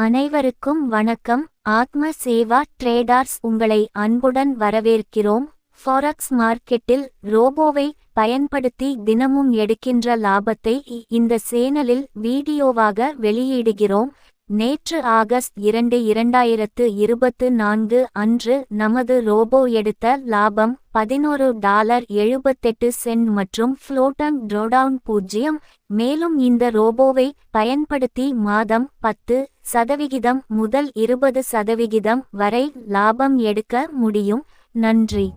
அனைவருக்கும் வணக்கம். ஆத்ம சேவா ட்ரேடர்ஸ் உங்களை அன்புடன் வரவேற்கிறோம். ஃபாரெக்ஸ் மார்க்கெட்டில் ரோபோவை பயன்படுத்தி தினமும் எடுக்கின்ற லாபத்தை இந்த சேனலில் வீடியோவாக வெளியிடுகிறோம். நேற்று ஆகஸ்ட் 2, 2024 அன்று நமது ரோபோ எடுத்த லாபம் $11.78 மற்றும் ஃப்ளோட்டங் ட்ரோடவுன் 0. மேலும் இந்த ரோபோவை பயன்படுத்தி மாதம் 10% முதல் 20% வரை லாபம் எடுக்க முடியும். நன்றி.